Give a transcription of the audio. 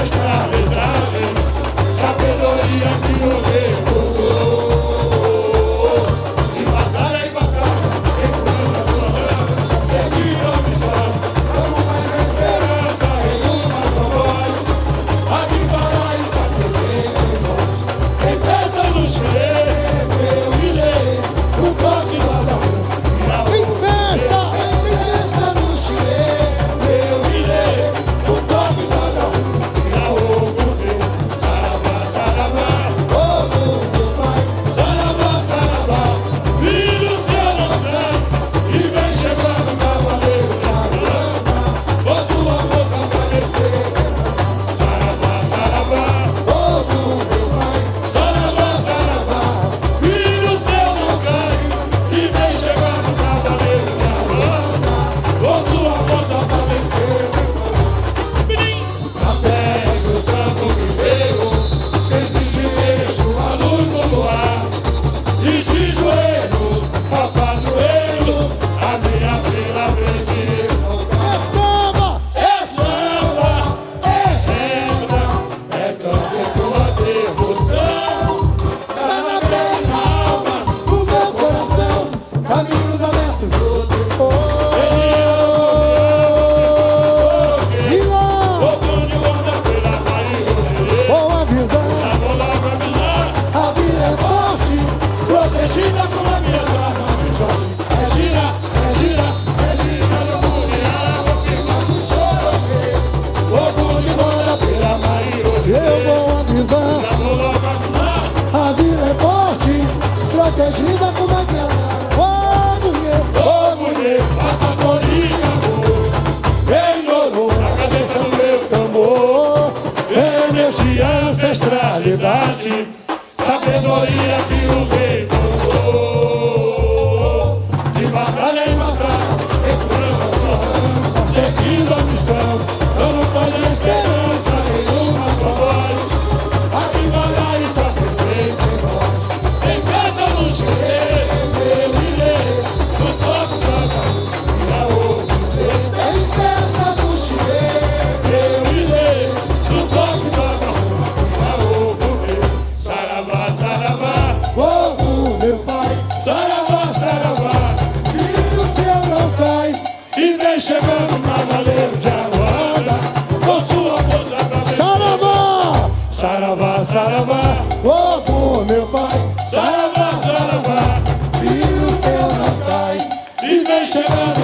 ancestralidade, sabedoria que o reforçou. De batalha em batalha, empurrando a sua lança, seguindo a missão, como mais a esperança em uma só voz. A vitória está presente em nós. Quem pensa no cheiro, eu e lei, no toque do Adão. Em festa no Chile, Eu e lei, no toque do Adão. Irá o poder, saravá, saravá. oh meu pai, Saravá, saravá, filho seu não tem, e vem chegando o cavaleiro de Atlanta, com sua força pra vencer. Saravá, saravá, oh meu pai, saravá, saravá, filho seu não cai, e vem chegando o cavaleiro de Atlanta, com sua força pra vencer. A fé és meu santo guerreiro, sempre te vejo a luz no luar. E de joelhos, ó padroeiro, a minha vila verde não é samba, é samba, é reza, é canto e tua devoção. tá na plena alma, o meu coração, caminhos abertos, oh, e lá, Onde anda pela Bahia, boa visão, já vou logo avisar. a vida é forte, Protegida com a minha arma de sorte. É gira, no Curiara, vou ficar com choro. O bonde manda pela Bahia, eu vou avisar, já vou logo avisar. a vida é forte, protegida com uma guerra, oh mulher, Ô mulher, a capolinha, ignorou a cabeça do meu tambor. Energia, ancestralidade, sabedoria que o rei formou. De batalha em batalha, empurrando a sua lança, seguindo a missão, dando paz à esperança em uma só voz. A vitória está presente em nós. Em festa no Chile, eu e lei, no toque do Adão, irá o poder. em festa do Chile, Eu e lei, no toque do Adão, irá o poder. Saravá, saravá, oh meu pai, saravá, saravá, filho seu não cai, e vem chegando o cavaleiro de Aruanda, com sua força pra vencer. saravá, Saravá, saravá, oh meu pai, saravá, saravá, filho seu não cai, e vem chegando